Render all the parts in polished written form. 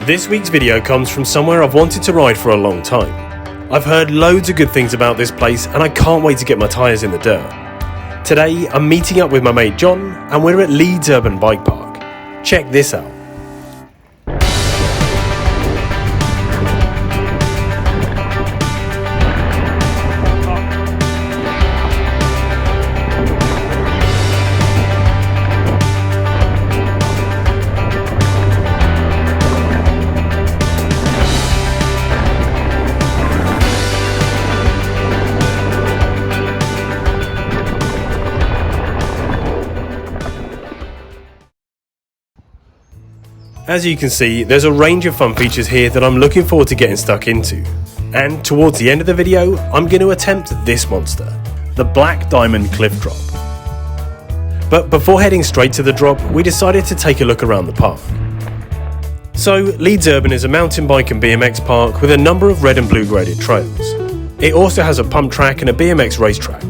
This week's video comes from somewhere I've wanted to ride for a long time. I've heard loads of good things about this place and I can't wait to get my tyres in the dirt. Today I'm meeting up with my mate John and we're at Leeds Urban Bike Park. Check this out. As you can see, there's a range of fun features here that I'm looking forward to getting stuck into. And towards the end of the video, I'm going to attempt this monster, the Black Diamond Cliff Drop. But before heading straight to the drop, we decided to take a look around the park. So, Leeds Urban is a mountain bike and BMX park with a number of red and blue graded trails. It also has a pump track and a BMX racetrack.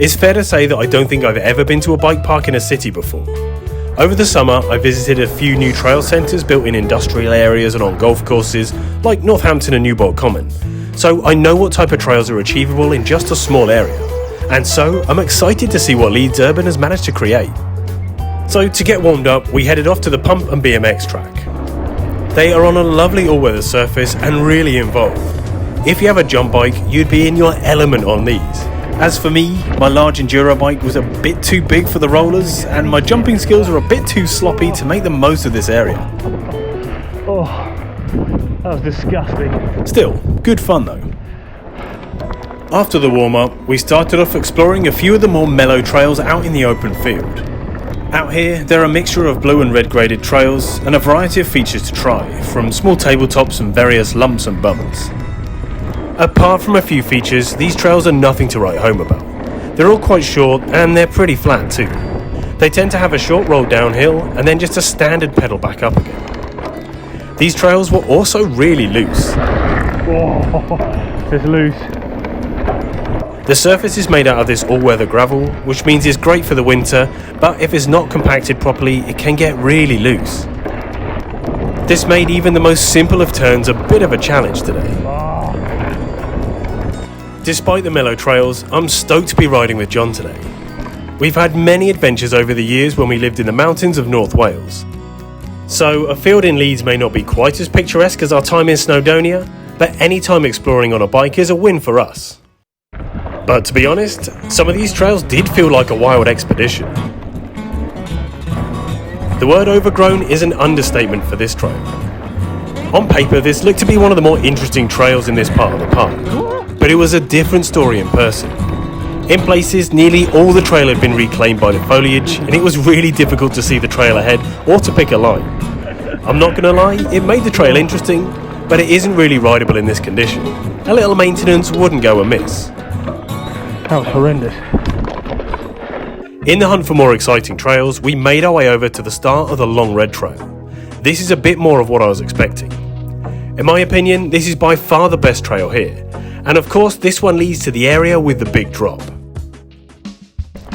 It's fair to say that I don't think I've ever been to a bike park in a city before. Over the summer, I visited a few new trail centres built in industrial areas and on golf courses like Northampton and Newport Common, so I know what type of trails are achievable in just a small area, and so I'm excited to see what Leeds Urban has managed to create. So to get warmed up, we headed off to the pump and BMX track. They are on a lovely all-weather surface and really involved. If you have a jump bike, you'd be in your element on these. As for me, my large Enduro bike was a bit too big for the rollers and my jumping skills are a bit too sloppy to make the most of this area. Oh, that was disgusting. Still, good fun though. After the warm-up, we started off exploring a few of the more mellow trails out in the open field. Out here, there are a mixture of blue and red graded trails and a variety of features to try, from small tabletops and various lumps and bumps. Apart from a few features, these trails are nothing to write home about. They're all quite short and they're pretty flat too. They tend to have a short roll downhill and then just a standard pedal back up again. These trails were also really loose. Oh, it's loose. The surface is made out of this all-weather gravel, which means it's great for the winter, but if it's not compacted properly, it can get really loose. This made even the most simple of turns a bit of a challenge today. Despite the mellow trails, I'm stoked to be riding with John today. We've had many adventures over the years when we lived in the mountains of North Wales. So a field in Leeds may not be quite as picturesque as our time in Snowdonia, but any time exploring on a bike is a win for us. But to be honest, some of these trails did feel like a wild expedition. The word overgrown is an understatement for this trail. On paper, this looked to be one of the more interesting trails in this part of the park. But it was a different story in person. In places, nearly all the trail had been reclaimed by the foliage, and it was really difficult to see the trail ahead or to pick a line. I'm not gonna lie, it made the trail interesting, but it isn't really rideable in this condition. A little maintenance wouldn't go amiss. That was horrendous. In the hunt for more exciting trails, we made our way over to the start of the Long Red Trail. This is a bit more of what I was expecting. In my opinion, this is by far the best trail here. And of course, this one leads to the area with the big drop.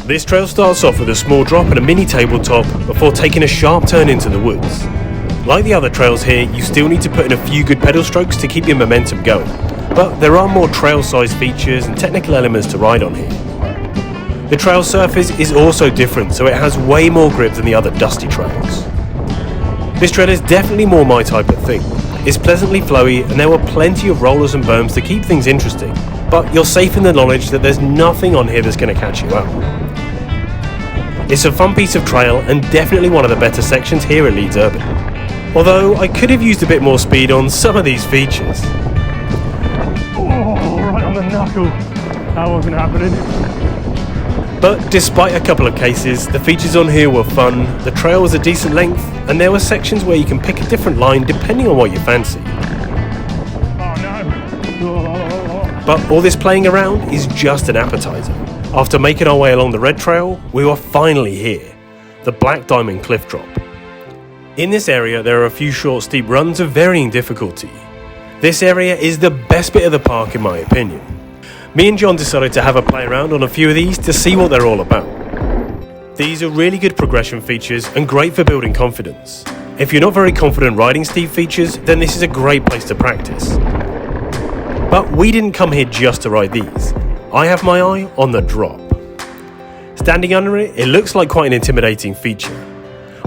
This trail starts off with a small drop and a mini tabletop before taking a sharp turn into the woods. Like the other trails here, you still need to put in a few good pedal strokes to keep your momentum going, but there are more trail-sized features and technical elements to ride on here. The trail surface is also different, so it has way more grip than the other dusty trails. This trail is definitely more my type of thing. It's pleasantly flowy and there were plenty of rollers and berms to keep things interesting, but you're safe in the knowledge that there's nothing on here that's going to catch you out. It's a fun piece of trail and definitely one of the better sections here at Leeds Urban. Although I could have used a bit more speed on some of these features. Oh, right on the knuckle. That wasn't happening. But despite a couple of cases, the features on here were fun, the trail was a decent length, and there were sections where you can pick a different line depending on what you fancy. Oh no! But all this playing around is just an appetizer. After making our way along the red trail, we were finally here, the Black Diamond Cliff Drop. In this area there are a few short steep runs of varying difficulty. This area is the best bit of the park in my opinion. Me and John decided to have a play around on a few of these to see what they're all about. These are really good progression features and great for building confidence. If you're not very confident riding steep features, then this is a great place to practice. But we didn't come here just to ride these. I have my eye on the drop. Standing under it, it looks like quite an intimidating feature.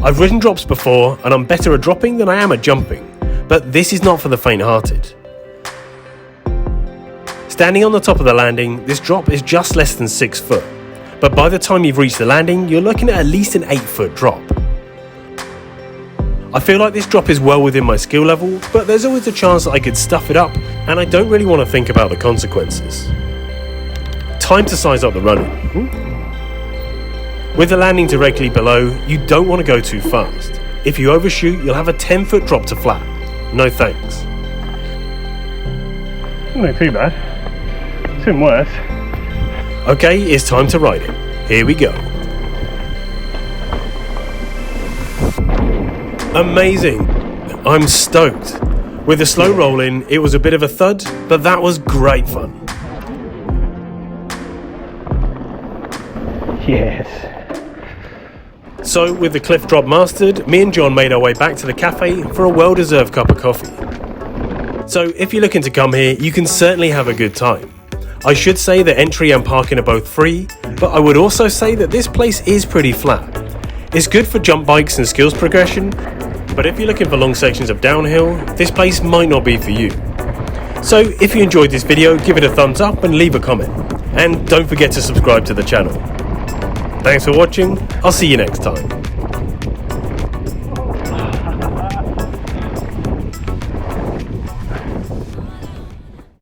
I've ridden drops before and I'm better at dropping than I am at jumping, but this is not for the faint-hearted. Standing on the top of the landing, this drop is just less than 6 foot, but by the time you've reached the landing, you're looking at least an 8-foot drop. I feel like this drop is well within my skill level, but there's always a chance that I could stuff it up, and I don't really want to think about the consequences. Time to size up the running. With the landing directly below, you don't want to go too fast. If you overshoot, you'll have a 10-foot drop to flat. No thanks. Not too bad. It's been worse. Okay, it's time to ride it. Here we go. Amazing. I'm stoked. With the slow roll in, it was a bit of a thud, but that was great fun. Yes. So, with the cliff drop mastered, me and John made our way back to the cafe for a well-deserved cup of coffee. So, if you're looking to come here, you can certainly have a good time. I should say that entry and parking are both free, but I would also say that this place is pretty flat. It's good for jump bikes and skills progression, but if you're looking for long sections of downhill, this place might not be for you. So, if you enjoyed this video, give it a thumbs up and leave a comment. And don't forget to subscribe to the channel. Thanks for watching, I'll see you next time.